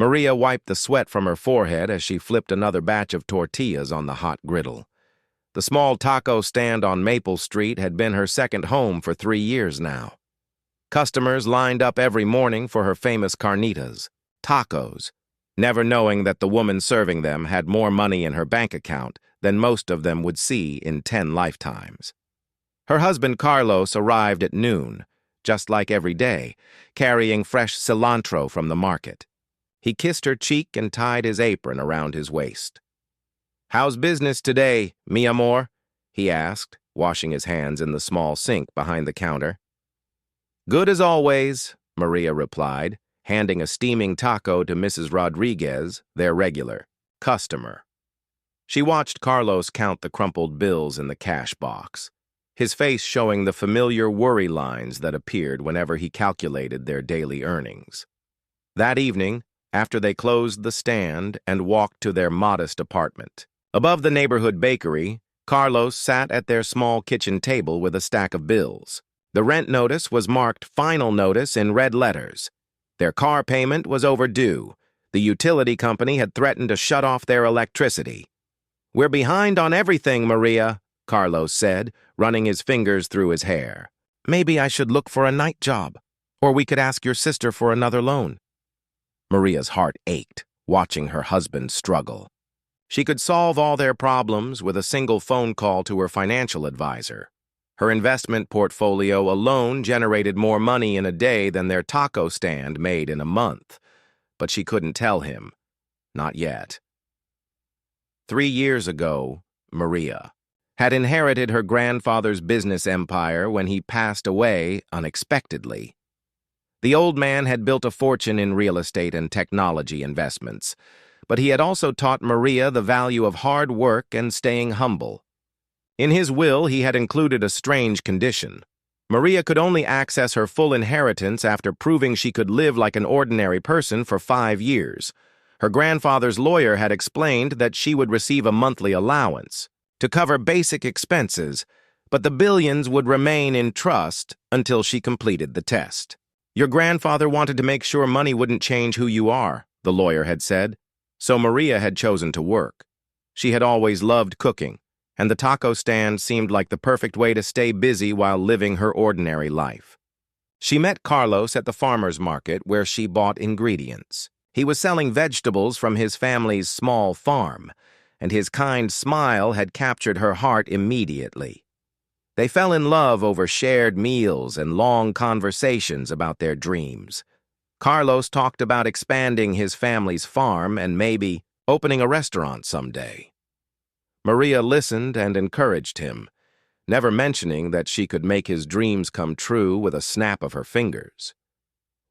Maria wiped the sweat from her forehead as she flipped another batch of tortillas on the hot griddle. The small taco stand on Maple Street had been her second home for 3 years now. Customers lined up every morning for her famous carnitas, tacos, never knowing that the woman serving them had more money in her bank account than most of them would see in 10 lifetimes. Her husband Carlos arrived at noon, just like every day, carrying fresh cilantro from the market. He kissed her cheek and tied his apron around his waist. "How's business today, mi amor?" he asked, washing his hands in the small sink behind the counter. "Good as always," Maria replied, handing a steaming taco to Mrs. Rodriguez, their regular customer. She watched Carlos count the crumpled bills in the cash box, his face showing the familiar worry lines that appeared whenever he calculated their daily earnings. That evening, after they closed the stand and walked to their modest apartment, above the neighborhood bakery, Carlos sat at their small kitchen table with a stack of bills. The rent notice was marked "Final Notice" in red letters. Their car payment was overdue. The utility company had threatened to shut off their electricity. "We're behind on everything, Maria," Carlos said, running his fingers through his hair. "Maybe I should look for a night job, or we could ask your sister for another loan." Maria's heart ached, watching her husband struggle. She could solve all their problems with a single phone call to her financial advisor. Her investment portfolio alone generated more money in a day than their taco stand made in a month. But she couldn't tell him. Not yet. 3 years ago, Maria had inherited her grandfather's business empire when he passed away unexpectedly. The old man had built a fortune in real estate and technology investments, but he had also taught Maria the value of hard work and staying humble. In his will, he had included a strange condition. Maria could only access her full inheritance after proving she could live like an ordinary person for 5 years. Her grandfather's lawyer had explained that she would receive a monthly allowance to cover basic expenses, but the billions would remain in trust until she completed the test. "Your grandfather wanted to make sure money wouldn't change who you are," the lawyer had said, so Maria had chosen to work. She had always loved cooking, and the taco stand seemed like the perfect way to stay busy while living her ordinary life. She met Carlos at the farmer's market where she bought ingredients. He was selling vegetables from his family's small farm, and his kind smile had captured her heart immediately. They fell in love over shared meals and long conversations about their dreams. Carlos talked about expanding his family's farm and maybe opening a restaurant someday. Maria listened and encouraged him, never mentioning that she could make his dreams come true with a snap of her fingers.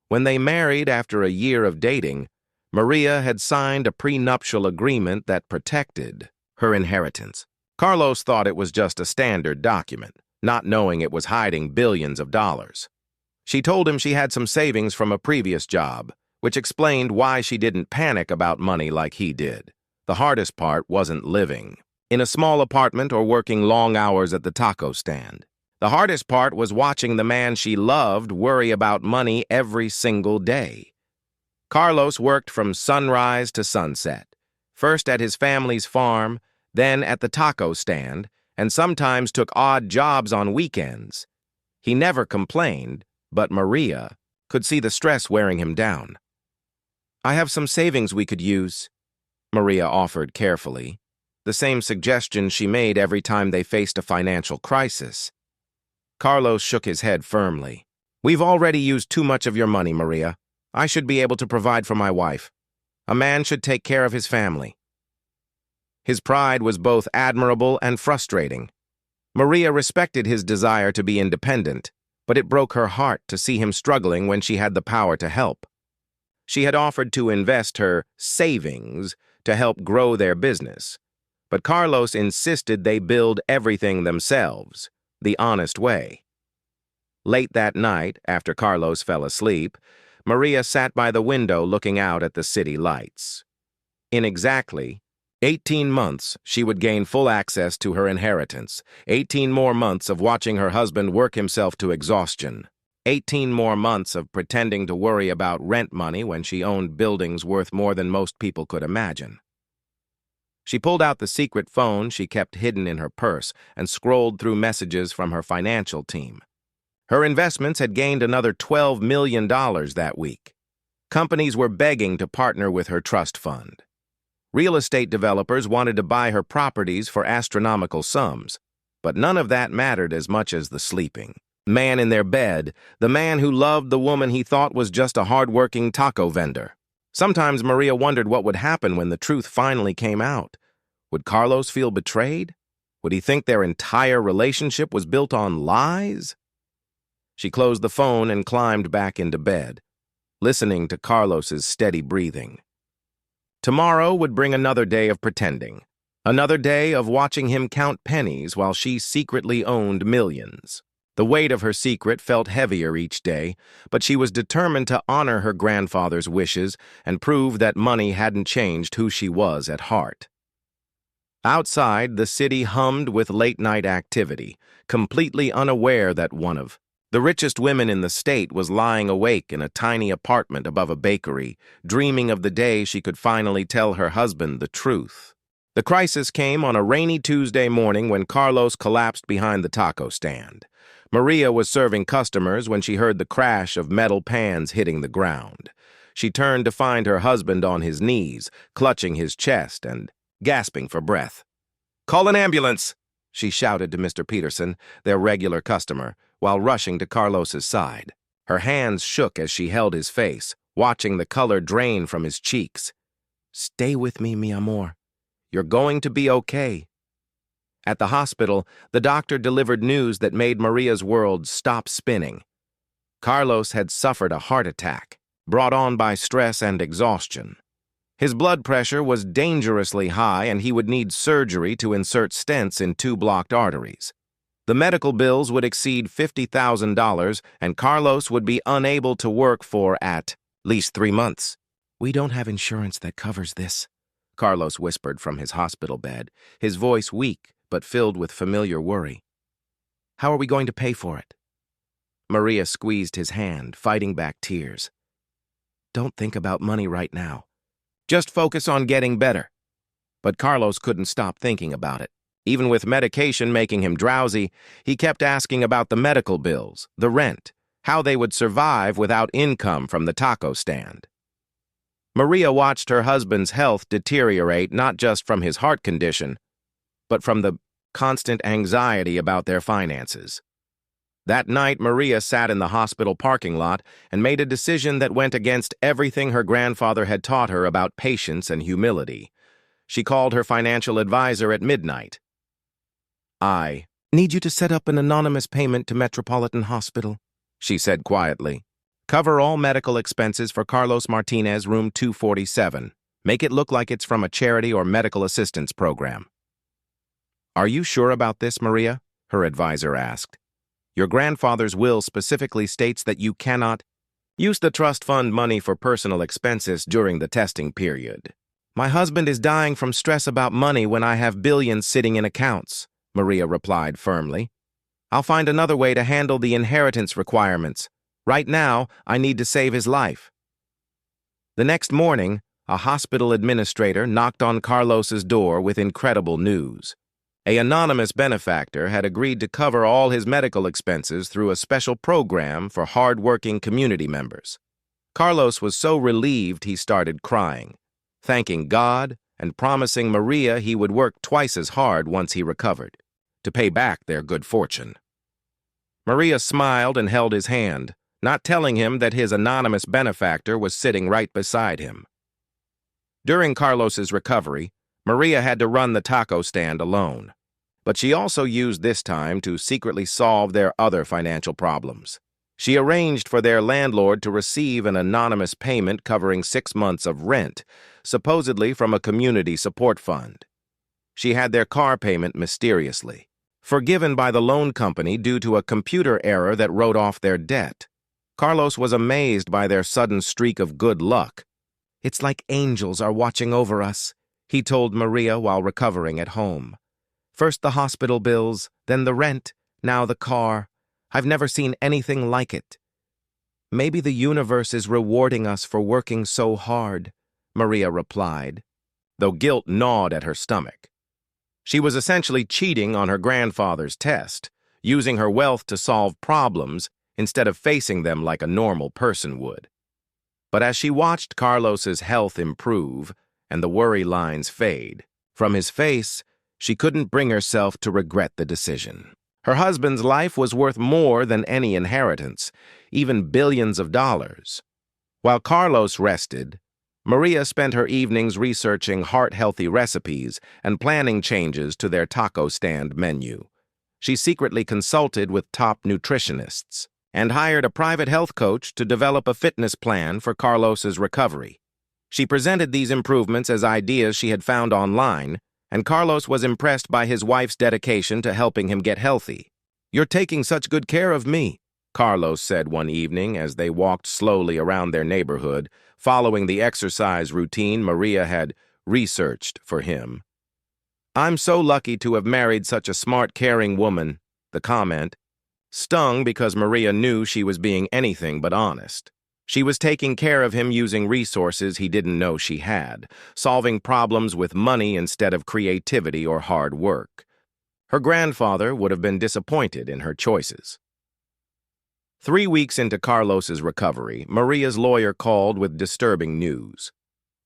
When they married after a year of dating, Maria had signed a prenuptial agreement that protected her inheritance. Carlos thought it was just a standard document, not knowing it was hiding billions of dollars. She told him she had some savings from a previous job, which explained why she didn't panic about money like he did. The hardest part wasn't living in a small apartment or working long hours at the taco stand. The hardest part was watching the man she loved worry about money every single day. Carlos worked from sunrise to sunset, first at his family's farm, then at the taco stand, and sometimes took odd jobs on weekends. He never complained, but Maria could see the stress wearing him down. "I have some savings we could use," Maria offered carefully, the same suggestion she made every time they faced a financial crisis. Carlos shook his head firmly. "We've already used too much of your money, Maria. I should be able to provide for my wife. A man should take care of his family." His pride was both admirable and frustrating. Maria respected his desire to be independent, but it broke her heart to see him struggling when she had the power to help. She had offered to invest her savings to help grow their business, but Carlos insisted they build everything themselves, the honest way. Late that night, after Carlos fell asleep, Maria sat by the window looking out at the city lights. In exactly 18 months, she would gain full access to her inheritance, 18 more months of watching her husband work himself to exhaustion. 18 more months of pretending to worry about rent money when she owned buildings worth more than most people could imagine. She pulled out the secret phone she kept hidden in her purse and scrolled through messages from her financial team. Her investments had gained another $12 million that week. Companies were begging to partner with her trust fund. Real estate developers wanted to buy her properties for astronomical sums, but none of that mattered as much as the sleeping man in their bed, the man who loved the woman he thought was just a hard-working taco vendor. Sometimes Maria wondered what would happen when the truth finally came out. Would Carlos feel betrayed? Would he think their entire relationship was built on lies? She closed the phone and climbed back into bed, listening to Carlos's steady breathing. Tomorrow would bring another day of pretending, another day of watching him count pennies while she secretly owned millions. The weight of her secret felt heavier each day, but she was determined to honor her grandfather's wishes and prove that money hadn't changed who she was at heart. Outside, the city hummed with late-night activity, completely unaware that one of the richest women in the state was lying awake in a tiny apartment above a bakery, dreaming of the day she could finally tell her husband the truth. The crisis came on a rainy Tuesday morning when Carlos collapsed behind the taco stand. Maria was serving customers when she heard the crash of metal pans hitting the ground. She turned to find her husband on his knees, clutching his chest and gasping for breath. "Call an ambulance!" she shouted to Mr. Peterson, their regular customer, while rushing to Carlos's side. Her hands shook as she held his face, watching the color drain from his cheeks. "Stay with me, mi amor. You're going to be okay." At the hospital, the doctor delivered news that made Maria's world stop spinning. Carlos had suffered a heart attack, brought on by stress and exhaustion. His blood pressure was dangerously high and he would need surgery to insert stents in 2 blocked arteries. The medical bills would exceed $50,000 and Carlos would be unable to work for at least 3 months. "We don't have insurance that covers this," Carlos whispered from his hospital bed, his voice weak but filled with familiar worry. "How are we going to pay for it?" Maria squeezed his hand, fighting back tears. "Don't think about money right now. Just focus on getting better." But Carlos couldn't stop thinking about it. Even with medication making him drowsy, he kept asking about the medical bills, the rent, how they would survive without income from the taco stand. Maria watched her husband's health deteriorate not just from his heart condition, but from the constant anxiety about their finances. That night, Maria sat in the hospital parking lot and made a decision that went against everything her grandfather had taught her about patience and humility. She called her financial advisor at midnight. "I need you to set up an anonymous payment to Metropolitan Hospital," she said quietly. "Cover all medical expenses for Carlos Martinez, room 247. Make it look like it's from a charity or medical assistance program." "Are you sure about this, Maria?" her advisor asked. "Your grandfather's will specifically states that you cannot use the trust fund money for personal expenses during the testing period." "My husband is dying from stress about money when I have billions sitting in accounts," Maria replied firmly. "I'll find another way to handle the inheritance requirements. Right now, I need to save his life." The next morning, a hospital administrator knocked on Carlos's door with incredible news. An anonymous benefactor had agreed to cover all his medical expenses through a special program for hard-working community members. Carlos was so relieved he started crying, thanking God and promising Maria he would work twice as hard once he recovered, to pay back their good fortune. Maria smiled and held his hand, not telling him that his anonymous benefactor was sitting right beside him. During Carlos's recovery, Maria had to run the taco stand alone, but she also used this time to secretly solve their other financial problems. She arranged for their landlord to receive an anonymous payment covering 6 months of rent, supposedly from a community support fund. She had their car payment mysteriously forgiven by the loan company due to a computer error that wrote off their debt. Carlos was amazed by their sudden streak of good luck. "It's like angels are watching over us," he told Maria while recovering at home. "First the hospital bills, then the rent, now the car. I've never seen anything like it. Maybe the universe is rewarding us for working so hard, Maria replied, though guilt gnawed at her stomach. She was essentially cheating on her grandfather's test, using her wealth to solve problems instead of facing them like a normal person would. But as she watched Carlos's health improve and the worry lines fade from his face, she couldn't bring herself to regret the decision. Her husband's life was worth more than any inheritance, even billions of dollars. While Carlos rested, Maria spent her evenings researching heart-healthy recipes and planning changes to their taco stand menu. She secretly consulted with top nutritionists and hired a private health coach to develop a fitness plan for Carlos's recovery. She presented these improvements as ideas she had found online, and Carlos was impressed by his wife's dedication to helping him get healthy. "You're taking such good care of me," Carlos said one evening as they walked slowly around their neighborhood, following the exercise routine Maria had researched for him. "I'm so lucky to have married such a smart, caring woman," the comment stung because Maria knew she was being anything but honest. She was taking care of him using resources he didn't know she had, solving problems with money instead of creativity or hard work. Her grandfather would have been disappointed in her choices. 3 weeks into Carlos's recovery, Maria's lawyer called with disturbing news.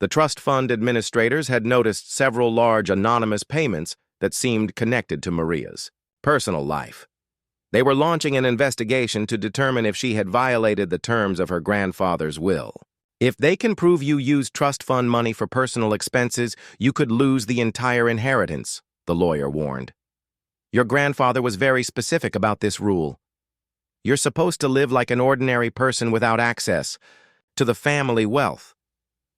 The trust fund administrators had noticed several large anonymous payments that seemed connected to Maria's personal life. They were launching an investigation to determine if she had violated the terms of her grandfather's will. "If they can prove you used trust fund money for personal expenses, you could lose the entire inheritance," the lawyer warned. "Your grandfather was very specific about this rule. You're supposed to live like an ordinary person without access to the family wealth."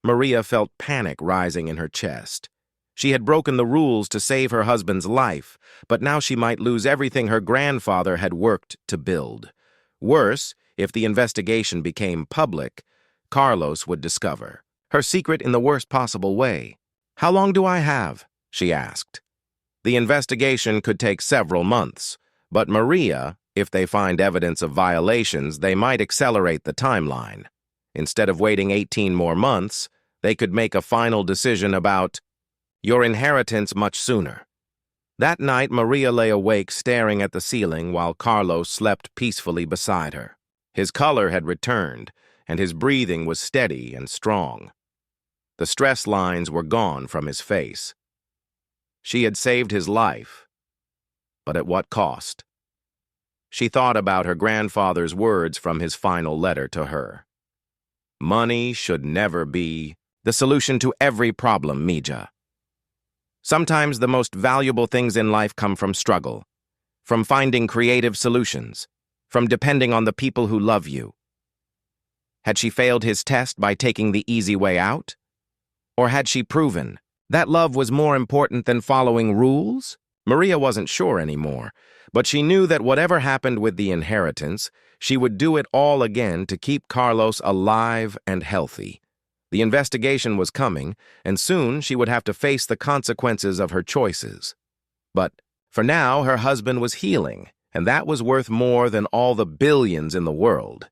Maria felt panic rising in her chest. She had broken the rules to save her husband's life, but now she might lose everything her grandfather had worked to build. Worse, if the investigation became public, Carlos would discover her secret in the worst possible way. "How long do I have?" she asked. The investigation could take several months, but Maria, if they find evidence of violations, they might accelerate the timeline. Instead of waiting 18 more months, they could make a final decision about your inheritance much sooner. That night, Maria lay awake staring at the ceiling while Carlos slept peacefully beside her. His color had returned, and his breathing was steady and strong. The stress lines were gone from his face. She had saved his life, but at what cost? She thought about her grandfather's words from his final letter to her. "Money should never be the solution to every problem, Mija. Sometimes the most valuable things in life come from struggle, from finding creative solutions, from depending on the people who love you." Had she failed his test by taking the easy way out? Or had she proven that love was more important than following rules? Maria wasn't sure anymore, but she knew that whatever happened with the inheritance, she would do it all again to keep Carlos alive and healthy. The investigation was coming, and soon she would have to face the consequences of her choices. But for now, her husband was healing, and that was worth more than all the billions in the world.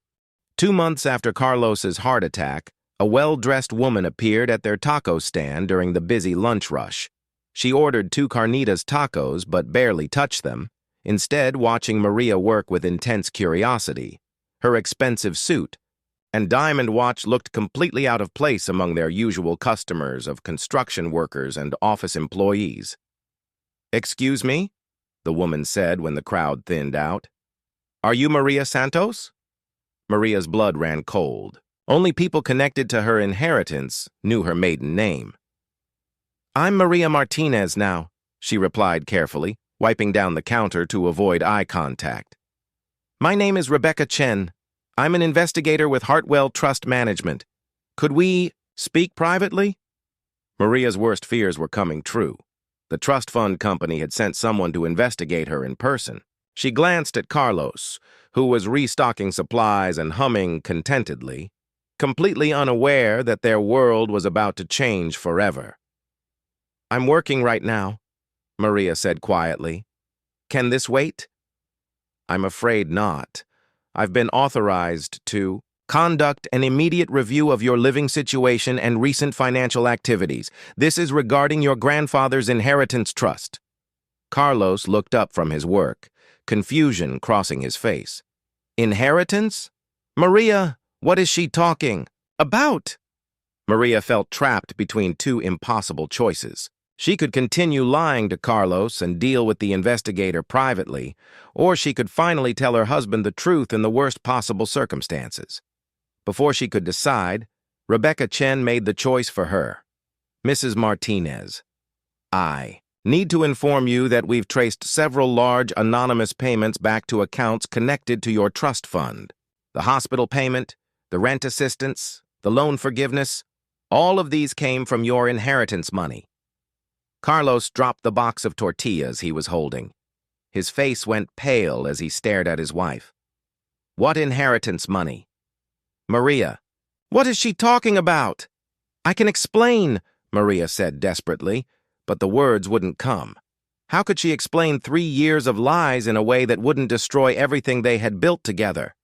2 months after Carlos's heart attack, a well-dressed woman appeared at their taco stand during the busy lunch rush. She ordered 2 carnitas tacos but barely touched them, instead watching Maria work with intense curiosity. Her expensive suit and diamond watch looked completely out of place among their usual customers of construction workers and office employees. "Excuse me?" the woman said when the crowd thinned out. "Are you Maria Santos?" Maria's blood ran cold. Only people connected to her inheritance knew her maiden name. "I'm Maria Martinez now," she replied carefully, wiping down the counter to avoid eye contact. "My name is Rebecca Chen. I'm an investigator with Hartwell Trust Management. Could we speak privately?" Maria's worst fears were coming true. The trust fund company had sent someone to investigate her in person. She glanced at Carlos, who was restocking supplies and humming contentedly, completely unaware that their world was about to change forever. "I'm working right now," Maria said quietly. "Can this wait?" "I'm afraid not. I've been authorized to." Conduct an immediate review of your living situation and recent financial activities. This is regarding your grandfather's inheritance trust. Carlos looked up from his work, confusion crossing his face. Inheritance? Maria, what is she talking about? Maria felt trapped between two impossible choices. She could continue lying to Carlos and deal with the investigator privately, or she could finally tell her husband the truth in the worst possible circumstances. Before she could decide, Rebecca Chen made the choice for her. Mrs. Martinez, I need to inform you that we've traced several large anonymous payments back to accounts connected to your trust fund. The hospital payment, the rent assistance, the loan forgiveness, all of these came from your inheritance money. Carlos dropped the box of tortillas he was holding. His face went pale as he stared at his wife. What inheritance money? Maria, what is she talking about? I can explain, Maria said desperately, but the words wouldn't come. How could she explain 3 years of lies in a way that wouldn't destroy everything they had built together?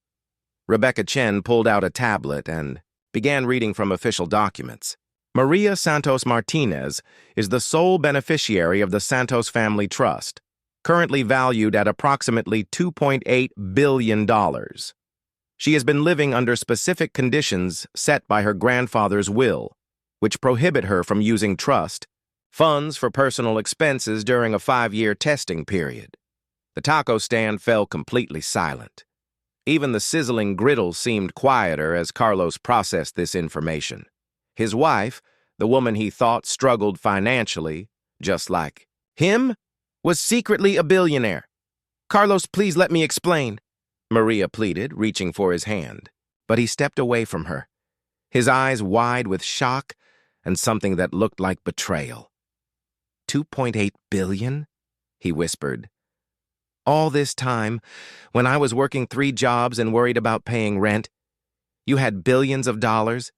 Rebecca Chen pulled out a tablet and began reading from official documents. Maria Santos Martinez is the sole beneficiary of the Santos Family Trust, currently valued at approximately $2.8 billion. She has been living under specific conditions set by her grandfather's will, which prohibit her from using trust funds for personal expenses during a 5-year testing period. The taco stand fell completely silent. Even the sizzling griddle seemed quieter as Carlos processed this information. His wife, the woman he thought struggled financially, just like him, was secretly a billionaire. Carlos, please let me explain, Maria pleaded, reaching for his hand. But he stepped away from her, his eyes wide with shock and something that looked like betrayal. 2.8 billion? He whispered. All this time, when I was working 3 jobs and worried about paying rent, you had billions of dollars?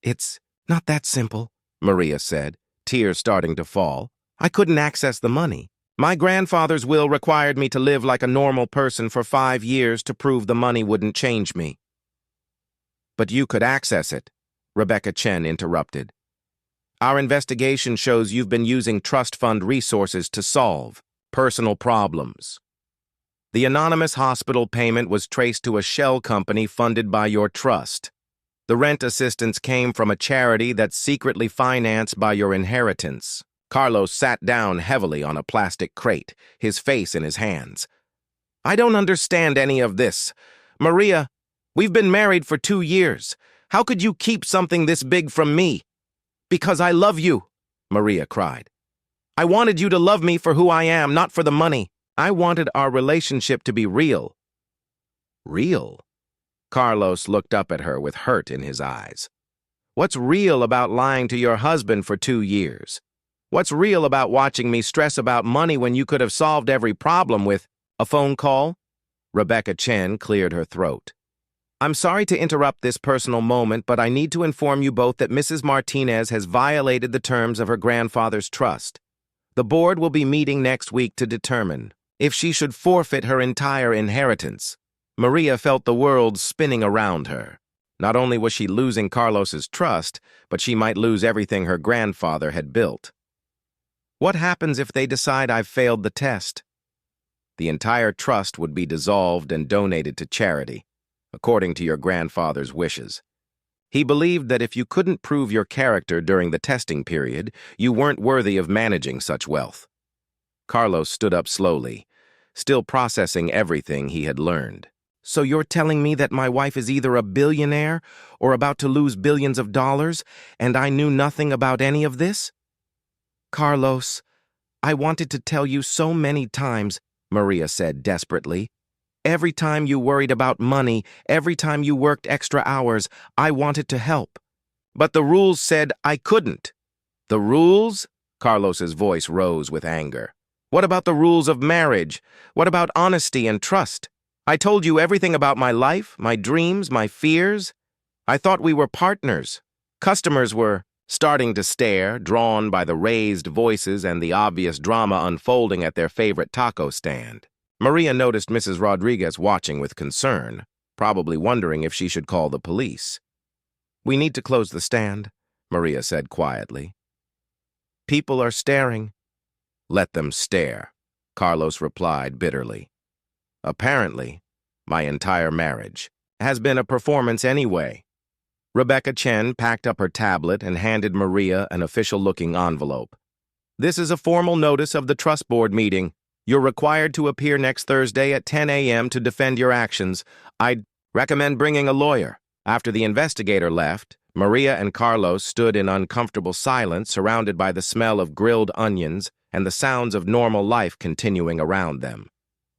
It's not that simple, Maria said, tears starting to fall. I couldn't access the money. My grandfather's will required me to live like a normal person for 5 years to prove the money wouldn't change me. But you could access it, Rebecca Chen interrupted. Our investigation shows you've been using trust fund resources to solve personal problems. The anonymous hospital payment was traced to a shell company funded by your trust. The rent assistance came from a charity that's secretly financed by your inheritance. Carlos sat down heavily on a plastic crate, his face in his hands. I don't understand any of this. Maria, we've been married for 2 years. How could you keep something this big from me? Because I love you, Maria cried. I wanted you to love me for who I am, not for the money. I wanted our relationship to be real. Real? Carlos looked up at her with hurt in his eyes. What's real about lying to your husband for 2 years? What's real about watching me stress about money when you could have solved every problem with a phone call? Rebecca Chen cleared her throat. I'm sorry to interrupt this personal moment, but I need to inform you both that Mrs. Martinez has violated the terms of her grandfather's trust. The board will be meeting next week to determine if she should forfeit her entire inheritance. Maria felt the world spinning around her. Not only was she losing Carlos's trust, but she might lose everything her grandfather had built. What happens if they decide I've failed the test? The entire trust would be dissolved and donated to charity, according to your grandfather's wishes. He believed that if you couldn't prove your character during the testing period, you weren't worthy of managing such wealth. Carlos stood up slowly, still processing everything he had learned. So you're telling me that my wife is either a billionaire or about to lose billions of dollars, and I knew nothing about any of this? Carlos, I wanted to tell you so many times, Maria said desperately. Every time you worried about money, every time you worked extra hours, I wanted to help. But the rules said I couldn't. The rules? Carlos's voice rose with anger. What about the rules of marriage? What about honesty and trust? I told you everything about my life, my dreams, my fears. I thought we were partners. Customers were starting to stare, drawn by the raised voices and the obvious drama unfolding at their favorite taco stand. Maria noticed Mrs. Rodriguez watching with concern. probably wondering if she should call the police. "We need to close the stand," Maria said quietly. "People are staring." "Let them stare," Carlos replied bitterly. "Apparently, my entire marriage has been a performance anyway." Rebecca Chen packed up her tablet and handed Maria an official-looking envelope. "This is a formal notice of the trust board meeting. You're required to appear next Thursday at 10 a.m. to defend your actions. I'd recommend bringing a lawyer." After the investigator left, Maria and Carlos stood in uncomfortable silence, surrounded by the smell of grilled onions and the sounds of normal life continuing around them.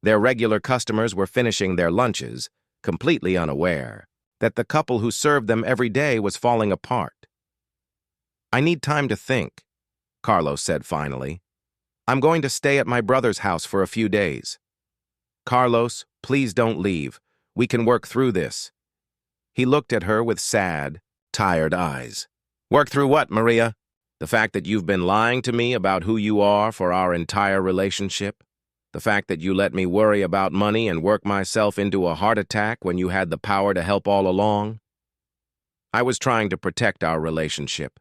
Their regular customers were finishing their lunches, completely unaware that the couple who served them every day was falling apart. "I need time to think," Carlos said finally. "I'm going to stay at my brother's house for a few days." "Carlos, please don't leave. We can work through this." He looked at her with sad, tired eyes. "Work through what, Maria? The fact that you've been lying to me about who you are for our entire relationship? The fact that you let me worry about money and work myself into a heart attack when you had the power to help all along?" "I was trying to protect our relationship,"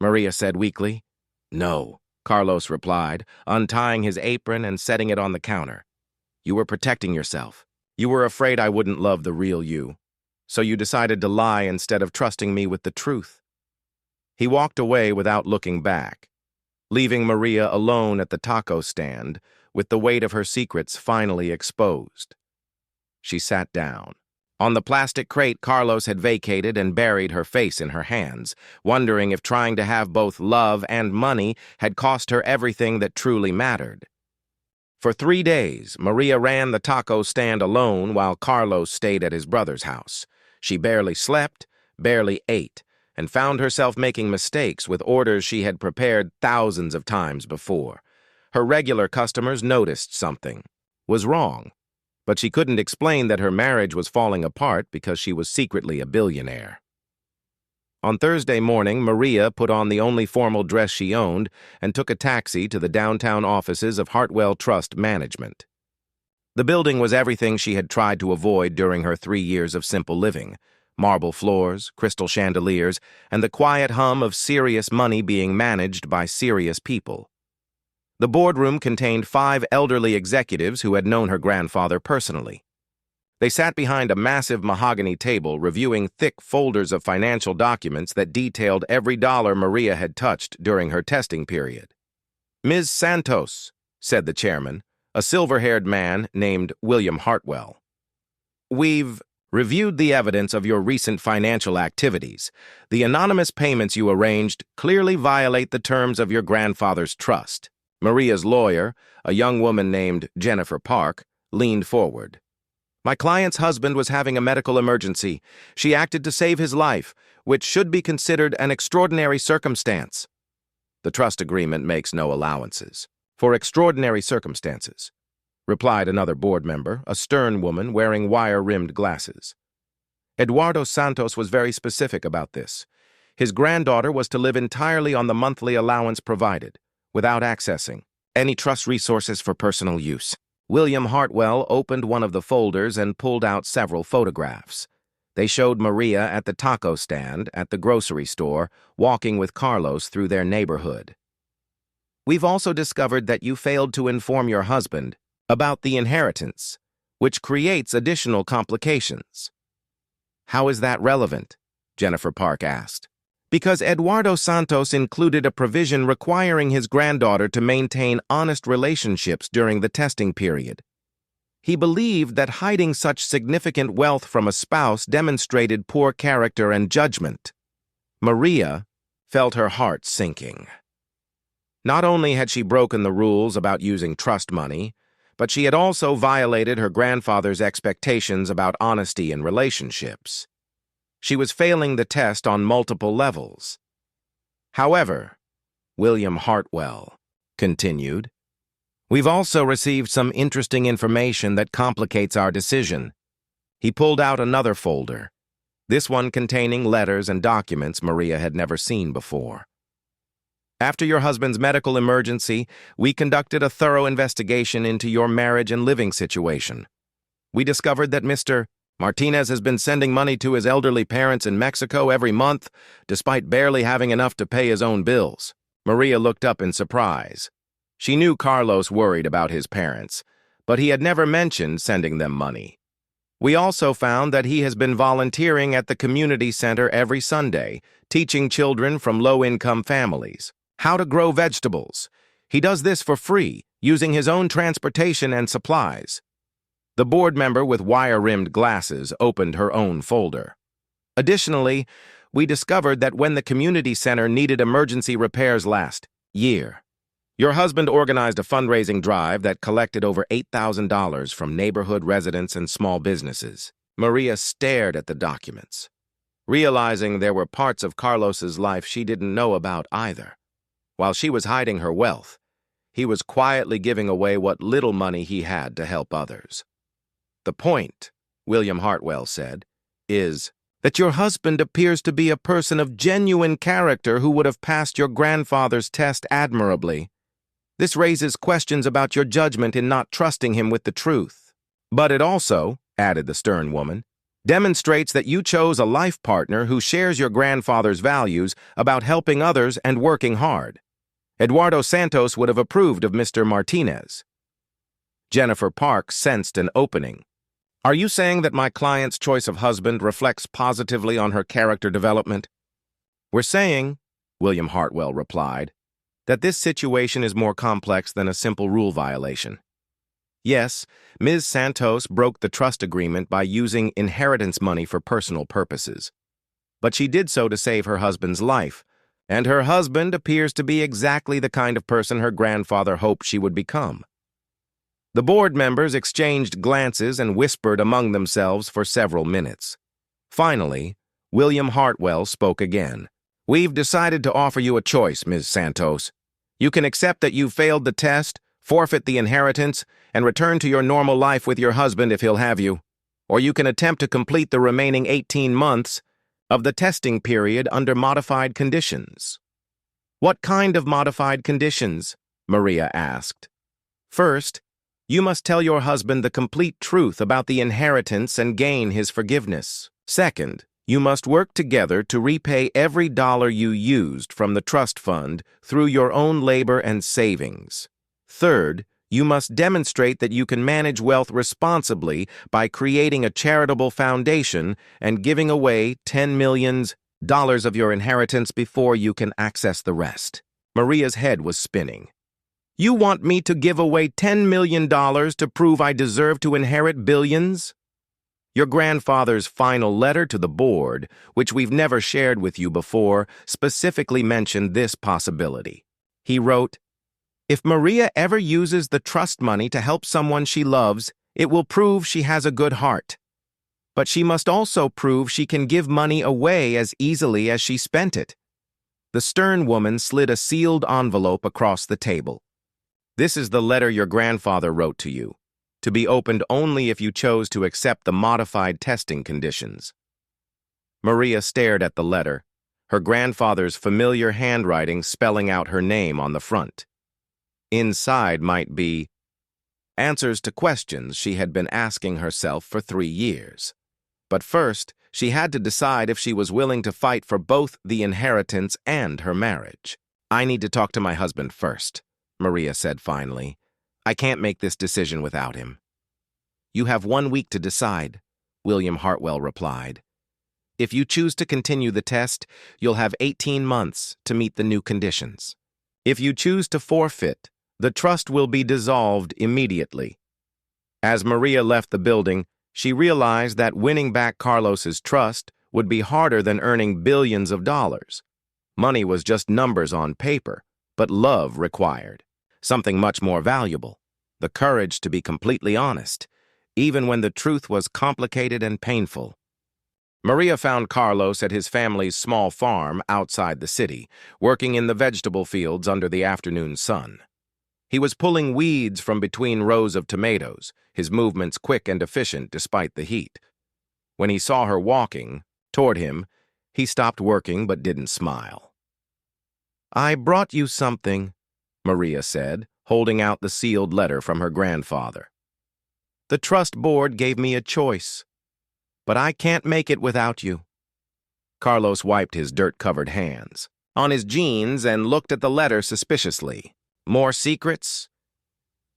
Maria said weakly. "No," Carlos replied, untying his apron and setting it on the counter. "You were protecting yourself. You were afraid I wouldn't love the real you. So you decided to lie instead of trusting me with the truth." He walked away without looking back, leaving Maria alone at the taco stand with the weight of her secrets finally exposed. She sat down. On the plastic crate Carlos had vacated and buried her face in her hands, wondering if trying to have both love and money had cost her everything that truly mattered. For 3 days, Maria ran the taco stand alone while Carlos stayed at his brother's house. She barely slept, barely ate, and found herself making mistakes with orders she had prepared thousands of times before. Her regular customers noticed something was wrong, but she couldn't explain that her marriage was falling apart because she was secretly a billionaire. On Thursday morning, Maria put on the only formal dress she owned and took a taxi to the downtown offices of Hartwell Trust Management. The building was everything she had tried to avoid during her 3 years of simple living: marble floors, crystal chandeliers, and the quiet hum of serious money being managed by serious people. The boardroom contained 5 elderly executives who had known her grandfather personally. They sat behind a massive mahogany table reviewing thick folders of financial documents that detailed every dollar Maria had touched during her testing period. "Ms. Santos," said the chairman, a silver-haired man named William Hartwell. "We've reviewed the evidence of your recent financial activities. The anonymous payments you arranged clearly violate the terms of your grandfather's trust." Maria's lawyer, a young woman named Jennifer Park, leaned forward. "My client's husband was having a medical emergency. She acted to save his life, which should be considered an extraordinary circumstance." "The trust agreement makes no allowances for extraordinary circumstances," replied another board member, a stern woman wearing wire-rimmed glasses. "Eduardo Santos was very specific about this. His granddaughter was to live entirely on the monthly allowance provided, without accessing any trust resources for personal use." William Hartwell opened one of the folders and pulled out several photographs. They showed Maria at the taco stand at the grocery store, walking with Carlos through their neighborhood. "We've also discovered that you failed to inform your husband about the inheritance, which creates additional complications." "How is that relevant?" Jennifer Park asked. "Because Eduardo Santos included a provision requiring his granddaughter to maintain honest relationships during the testing period. He believed that hiding such significant wealth from a spouse demonstrated poor character and judgment." Maria felt her heart sinking. Not only had she broken the rules about using trust money, but she had also violated her grandfather's expectations about honesty in relationships. She was failing the test on multiple levels. "However," William Hartwell continued, "we've also received some interesting information that complicates our decision." He pulled out another folder, this one containing letters and documents Maria had never seen before. "After your husband's medical emergency, we conducted a thorough investigation into your marriage and living situation. We discovered that Mr. Martinez has been sending money to his elderly parents in Mexico every month, despite barely having enough to pay his own bills. Maria looked up in surprise. She knew Carlos worried about his parents, but he had never mentioned sending them money. We also found that he has been volunteering at the community center every Sunday, teaching children from low-income families how to grow vegetables. He does this for free, using his own transportation and supplies. The board member with wire-rimmed glasses opened her own folder. Additionally, we discovered that when the community center needed emergency repairs last year, your husband organized a fundraising drive that collected over $8,000 from neighborhood residents and small businesses. Maria stared at the documents, realizing there were parts of Carlos's life she didn't know about either. While she was hiding her wealth, he was quietly giving away what little money he had to help others. The point, William Hartwell said, is that your husband appears to be a person of genuine character who would have passed your grandfather's test admirably. This raises questions about your judgment in not trusting him with the truth. But it also, added the stern woman, demonstrates that you chose a life partner who shares your grandfather's values about helping others and working hard. Eduardo Santos would have approved of Mr. Martinez. Jennifer Park sensed an opening. Are you saying that my client's choice of husband reflects positively on her character development? We're saying, William Hartwell replied, that this situation is more complex than a simple rule violation. Yes, Ms. Santos broke the trust agreement by using inheritance money for personal purposes. But she did so to save her husband's life, and her husband appears to be exactly the kind of person her grandfather hoped she would become. The board members exchanged glances and whispered among themselves for several minutes. Finally, William Hartwell spoke again. We've decided to offer you a choice, Ms. Santos. You can accept that you failed the test, forfeit the inheritance, and return to your normal life with your husband if he'll have you. Or you can attempt to complete the remaining 18 months of the testing period under modified conditions. What kind of modified conditions? Maria asked. First, you must tell your husband the complete truth about the inheritance and gain his forgiveness. Second, you must work together to repay every dollar you used from the trust fund through your own labor and savings. Third, you must demonstrate that you can manage wealth responsibly by creating a charitable foundation and giving away $10 million of your inheritance before you can access the rest. Maria's head was spinning. You want me to give away $10 million to prove I deserve to inherit billions? Your grandfather's final letter to the board, which we've never shared with you before, specifically mentioned this possibility. He wrote, "If Maria ever uses the trust money to help someone she loves, it will prove she has a good heart. But she must also prove she can give money away as easily as she spent it." The stern woman slid a sealed envelope across the table. This is the letter your grandfather wrote to you, to be opened only if you chose to accept the modified testing conditions. Maria stared at the letter, her grandfather's familiar handwriting spelling out her name on the front. Inside might be answers to questions she had been asking herself for 3 years. But first, she had to decide if she was willing to fight for both the inheritance and her marriage. I need to talk to my husband first, Maria said finally. I can't make this decision without him. You have 1 week to decide, William Hartwell replied. If you choose to continue the test, you'll have 18 months to meet the new conditions. If you choose to forfeit, the trust will be dissolved immediately. As Maria left the building, she realized that winning back Carlos's trust would be harder than earning billions of dollars. Money was just numbers on paper, but love required something much more valuable, the courage to be completely honest, even when the truth was complicated and painful. Maria found Carlos at his family's small farm outside the city, working in the vegetable fields under the afternoon sun. He was pulling weeds from between rows of tomatoes, his movements quick and efficient despite the heat. When he saw her walking toward him, he stopped working but didn't smile. I brought you something, Maria said, holding out the sealed letter from her grandfather. The trust board gave me a choice. but I can't make it without you. Carlos wiped his dirt-covered hands on his jeans and looked at the letter suspiciously. More secrets?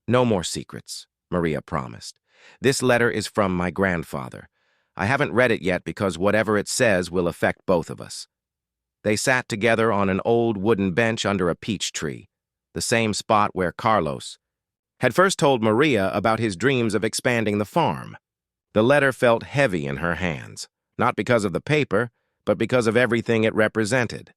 No more secrets, Maria promised. This letter is from my grandfather. I haven't read it yet because whatever it says will affect both of us. They sat together on an old wooden bench under a peach tree, the same spot where Carlos had first told Maria about his dreams of expanding the farm. The letter felt heavy in her hands, not because of the paper, but because of everything it represented.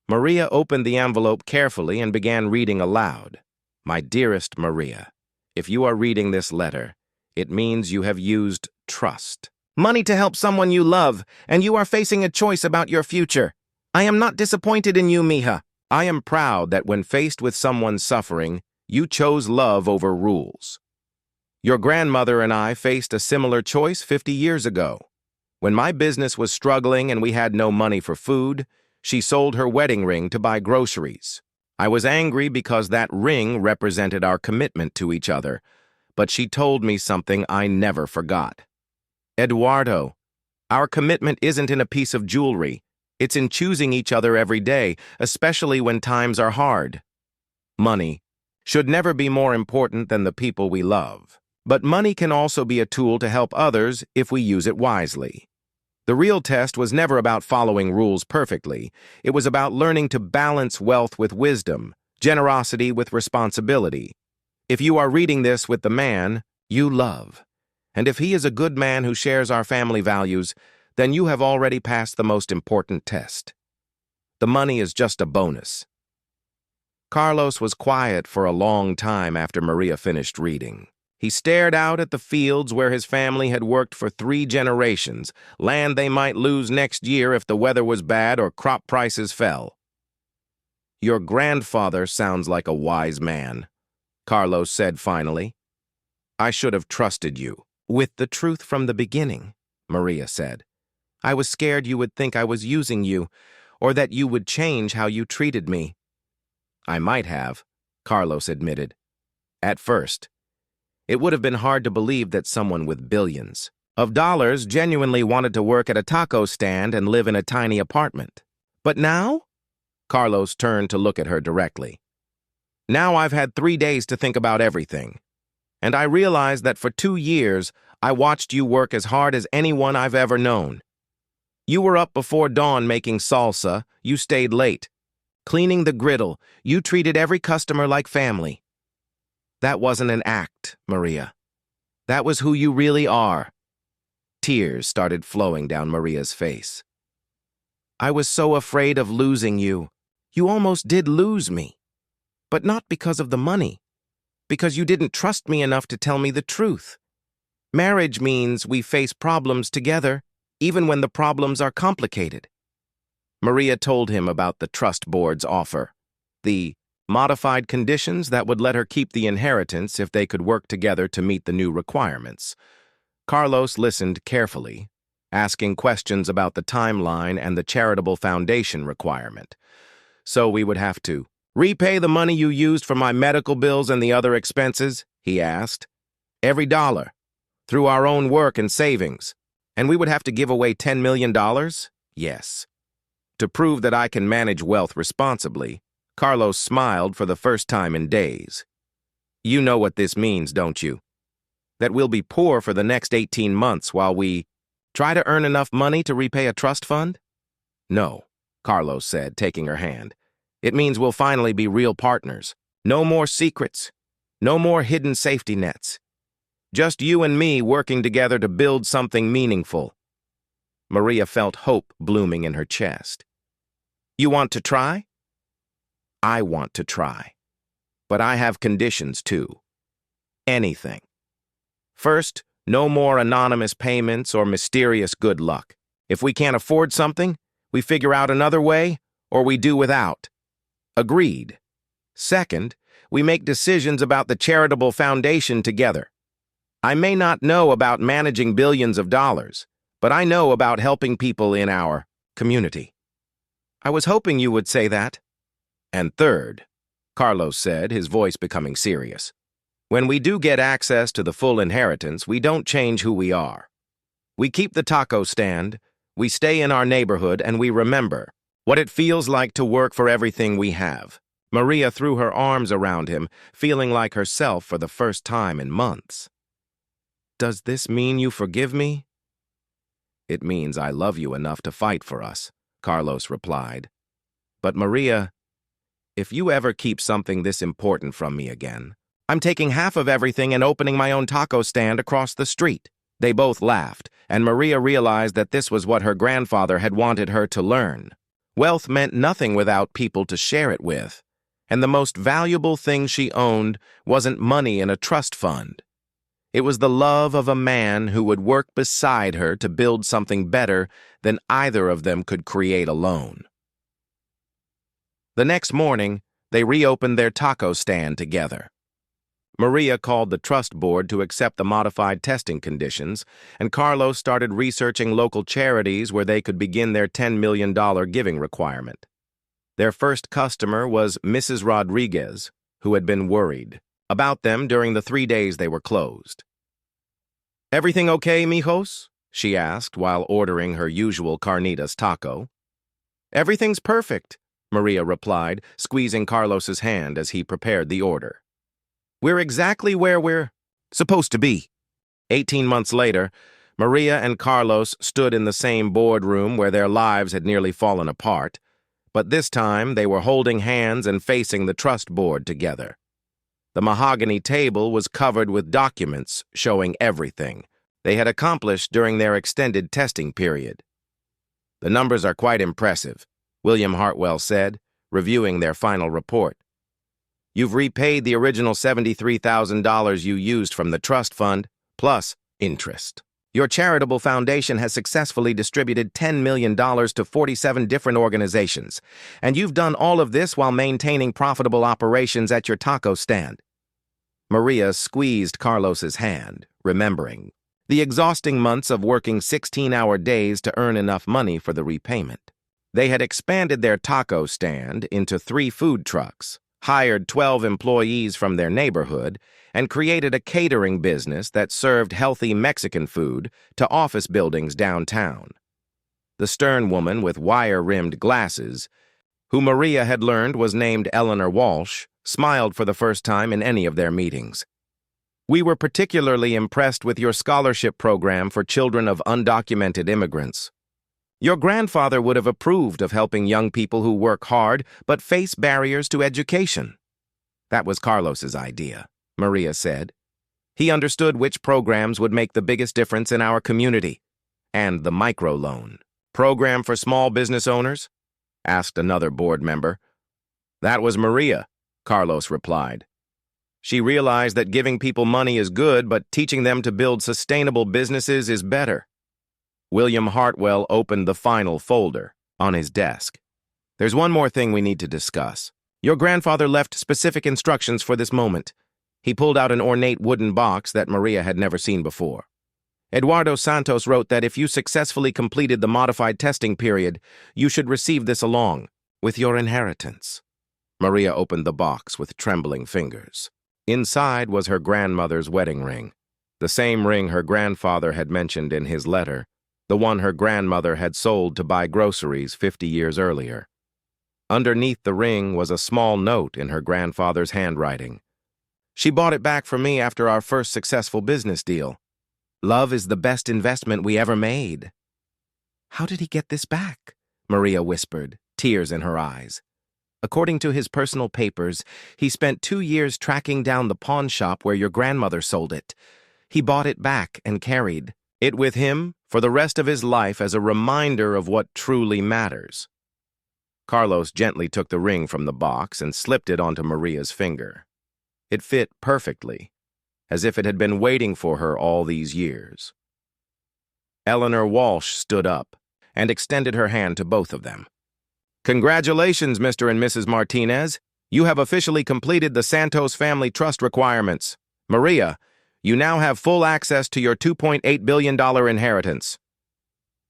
Maria opened the envelope carefully and began reading aloud. My dearest Maria, if you are reading this letter, it means you have used trust. Money to help someone you love, and you are facing a choice about your future. I am not disappointed in you, mija. I am proud that when faced with someone's suffering, you chose love over rules. Your grandmother and I faced a similar choice 50 years ago. When my business was struggling and we had no money for food, she sold her wedding ring to buy groceries. I was angry because that ring represented our commitment to each other, but she told me something I never forgot. Eduardo, our commitment isn't in a piece of jewelry. It's in choosing each other every day, especially when times are hard. Money should never be more important than the people we love. But money can also be a tool to help others if we use it wisely. The real test was never about following rules perfectly. It was about learning to balance wealth with wisdom, generosity with responsibility. If you are reading this with the man you love, and if he is a good man who shares our family values, then you have already passed the most important test. The money is just a bonus. Carlos was quiet for a long time after Maria finished reading. He stared out at the fields where his family had worked for 3 generations, land they might lose next year if the weather was bad or crop prices fell. Your grandfather sounds like a wise man, Carlos said finally. I should have trusted you. With the truth from the beginning, Maria said. I was scared you would think I was using you, or that you would change how you treated me. I might have, Carlos admitted. At first. It would have been hard to believe that someone with billions of dollars genuinely wanted to work at a taco stand and live in a tiny apartment. But now? Carlos turned to look at her directly. Now I've had 3 days to think about everything. And I realized that for 2 years, I watched you work as hard as anyone I've ever known. You were up before dawn making salsa, you stayed late. Cleaning the griddle, you treated every customer like family. That wasn't an act, Maria. That was who you really are. Tears started flowing down Maria's face. I was so afraid of losing you. You almost did lose me. But not because of the money. Because you didn't trust me enough to tell me the truth. Marriage means we face problems together, even when the problems are complicated. Maria told him about the trust board's offer. The modified conditions that would let her keep the inheritance if they could work together to meet the new requirements. Carlos listened carefully, asking questions about the timeline and the charitable foundation requirement. So we would have to repay the money you used for my medical bills and the other expenses, he asked. Every dollar, through our own work and savings. And we would have to give away $10 million? Yes. To prove that I can manage wealth responsibly, Carlos smiled for the first time in days. You know what this means, don't you? That we'll be poor for the next 18 months while we try to earn enough money to repay a trust fund? No, Carlos said, taking her hand. It means we'll finally be real partners. No more secrets. No more hidden safety nets. Just you and me working together to build something meaningful. Maria felt hope blooming in her chest. You want to try? I want to try. But I have conditions, too. Anything. First, no more anonymous payments or mysterious good luck. If we can't afford something, we figure out another way, or we do without. Agreed. Second, we make decisions about the charitable foundation together. I may not know about managing billions of dollars, but I know about helping people in our community. I was hoping you would say that. And third, Carlos said, his voice becoming serious, when we do get access to the full inheritance, we don't change who we are. We keep the taco stand, we stay in our neighborhood, and we remember what it feels like to work for everything we have. Maria threw her arms around him, feeling like herself for the first time in months. Does this mean you forgive me? It means I love you enough to fight for us, Carlos replied. But Maria, if you ever keep something this important from me again, I'm taking half of everything and opening my own taco stand across the street. They both laughed, and Maria realized that this was what her grandfather had wanted her to learn. Wealth meant nothing without people to share it with, and the most valuable thing she owned wasn't money in a trust fund. It was the love of a man who would work beside her to build something better than either of them could create alone. The next morning, they reopened their taco stand together. Maria called the trust board to accept the modified testing conditions, and Carlos started researching local charities where they could begin their $10 million giving requirement. Their first customer was Mrs. Rodriguez, who had been worried about them during the 3 days they were closed. "Everything okay, mijos?" she asked while ordering her usual carnitas taco. "Everything's perfect," Maria replied, squeezing Carlos's hand as he prepared the order. "We're exactly where we're supposed to be." 18 months later, Maria and Carlos stood in the same boardroom where their lives had nearly fallen apart, but this time they were holding hands and facing the trust board together. The mahogany table was covered with documents showing everything they had accomplished during their extended testing period. "The numbers are quite impressive," William Hartwell said, reviewing their final report. "You've repaid the original $73,000 you used from the trust fund, plus interest. Your charitable foundation has successfully distributed $10 million to 47 different organizations, and you've done all of this while maintaining profitable operations at your taco stand." Maria squeezed Carlos's hand, remembering the exhausting months of working 16-hour days to earn enough money for the repayment. They had expanded their taco stand into 3 food trucks, hired 12 employees from their neighborhood, and created a catering business that served healthy Mexican food to office buildings downtown. The stern woman with wire-rimmed glasses, who Maria had learned was named Eleanor Walsh, smiled for the first time in any of their meetings. "We were particularly impressed with your scholarship program for children of undocumented immigrants. Your grandfather would have approved of helping young people who work hard but face barriers to education." "That was Carlos's idea," Maria said. "He understood which programs would make the biggest difference in our community. And the microloan program for small business owners?" asked another board member. "That was Maria," Carlos replied. "She realized that giving people money is good, but teaching them to build sustainable businesses is better." William Hartwell opened the final folder on his desk. "There's one more thing we need to discuss. Your grandfather left specific instructions for this moment." He pulled out an ornate wooden box that Maria had never seen before. "Eduardo Santos wrote that if you successfully completed the modified testing period, you should receive this along with your inheritance." Maria opened the box with trembling fingers. Inside was her grandmother's wedding ring, the same ring her grandfather had mentioned in his letter, the one her grandmother had sold to buy groceries 50 years earlier. Underneath the ring was a small note in her grandfather's handwriting. "She bought it back for me after our first successful business deal. Love is the best investment we ever made." "How did he get this back?" Maria whispered, tears in her eyes. "According to his personal papers, he spent 2 years tracking down the pawn shop where your grandmother sold it. He bought it back and carried it with him for the rest of his life as a reminder of what truly matters." Carlos gently took the ring from the box and slipped it onto Maria's finger. It fit perfectly, as if it had been waiting for her all these years. Eleanor Walsh stood up and extended her hand to both of them. "Congratulations, Mr. and Mrs. Martinez. You have officially completed the Santos Family Trust requirements. Maria, you now have full access to your $2.8 billion inheritance."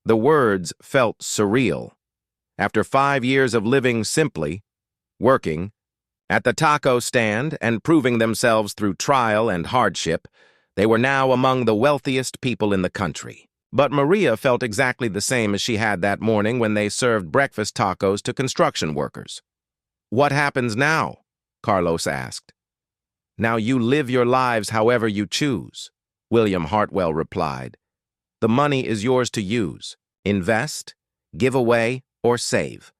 The words felt surreal. After 5 years of living simply, working, at the taco stand and proving themselves through trial and hardship, they were now among the wealthiest people in the country. But Maria felt exactly the same as she had that morning when they served breakfast tacos to construction workers. "What happens now?" Carlos asked. "Now you live your lives however you choose," William Hartwell replied. "The money is yours to use, invest, give away, or save.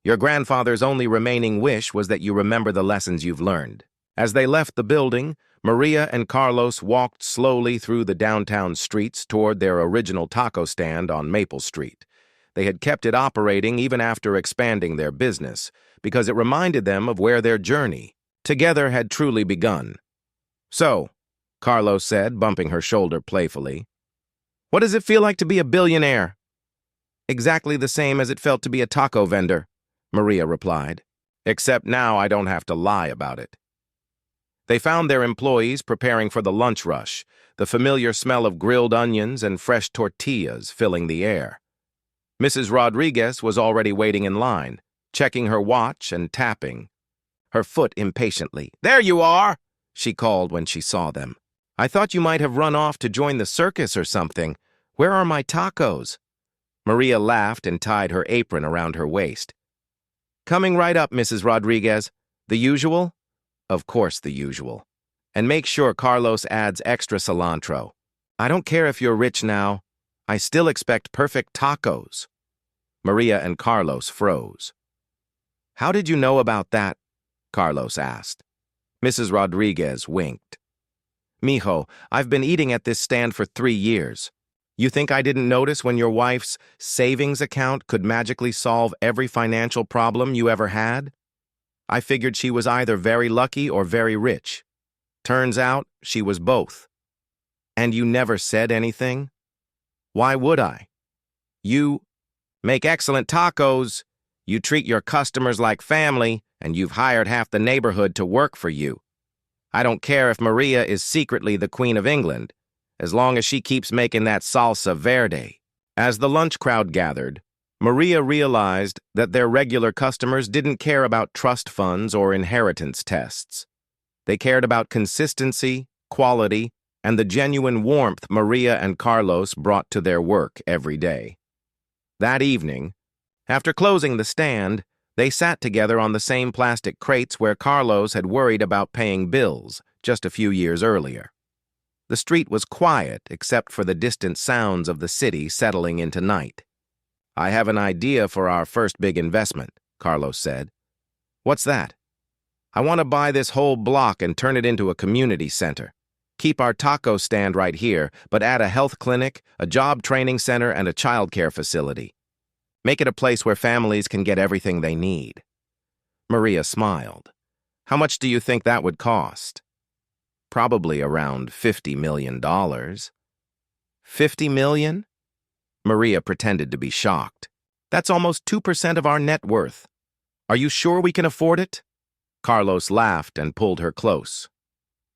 Your grandfather's only remaining wish was that you remember the lessons you've learned." As they left the building, Maria and Carlos walked slowly through the downtown streets toward their original taco stand on Maple Street. They had kept it operating even after expanding their business, because it reminded them of where their journey together had truly begun. "So," Carlos said, bumping her shoulder playfully, "what does it feel like to be a billionaire?" "Exactly the same as it felt to be a taco vendor," Maria replied. "Except now I don't have to lie about it." They found their employees preparing for the lunch rush, the familiar smell of grilled onions and fresh tortillas filling the air. Mrs. Rodriguez was already waiting in line, checking her watch and tapping her foot impatiently. "There you are!" she called when she saw them. "I thought you might have run off to join the circus or something. Where are my tacos?" Maria laughed and tied her apron around her waist. "Coming right up, Mrs. Rodriguez. The usual?" "Of course, the usual. And make sure Carlos adds extra cilantro. I don't care if you're rich now. I still expect perfect tacos." Maria and Carlos froze. "How did you know about that?" Carlos asked. Mrs. Rodriguez winked. "Mijo, I've been eating at this stand for 3 years. You think I didn't notice when your wife's savings account could magically solve every financial problem you ever had? I figured she was either very lucky or very rich. Turns out she was both. And you never said anything? Why would I? You make excellent tacos, you treat your customers like family, and you've hired half the neighborhood to work for you. I don't care if Maria is secretly the Queen of England, as long as she keeps making that salsa verde." As the lunch crowd gathered, Maria realized that their regular customers didn't care about trust funds or inheritance tests. They cared about consistency, quality, and the genuine warmth Maria and Carlos brought to their work every day. That evening, after closing the stand, they sat together on the same plastic crates where Carlos had worried about paying bills just a few years earlier. The street was quiet except for the distant sounds of the city settling into night. "I have an idea for our first big investment," Carlos said. "What's that?" "I want to buy this whole block and turn it into a community center. Keep our taco stand right here, but add a health clinic, a job training center, and a childcare facility. Make it a place where families can get everything they need." Maria smiled. "How much do you think that would cost?" "Probably around $50 million. $50 million? Maria pretended to be shocked. "That's almost 2% of our net worth. Are you sure we can afford it?" Carlos laughed and pulled her close.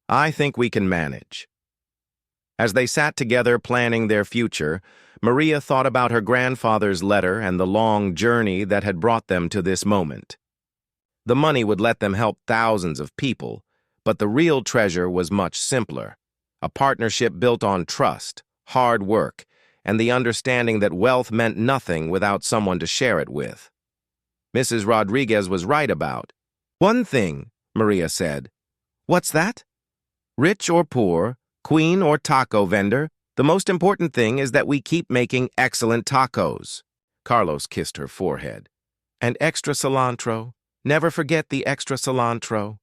"I think we can manage." As they sat together planning their future, Maria thought about her grandfather's letter and the long journey that had brought them to this moment. The money would let them help thousands of people, but the real treasure was much simpler. A partnership built on trust, hard work, and the understanding that wealth meant nothing without someone to share it with. Mrs. Rodriguez was right about one thing, Maria said. "What's that?" "Rich or poor, queen or taco vendor, the most important thing is that we keep making excellent tacos." Carlos kissed her forehead. "And extra cilantro. Never forget the extra cilantro."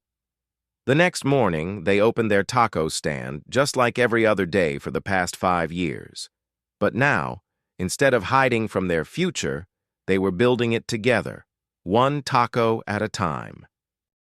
The next morning, they opened their taco stand just like every other day for the past 5 years. But now, instead of hiding from their future, they were building it together, one taco at a time.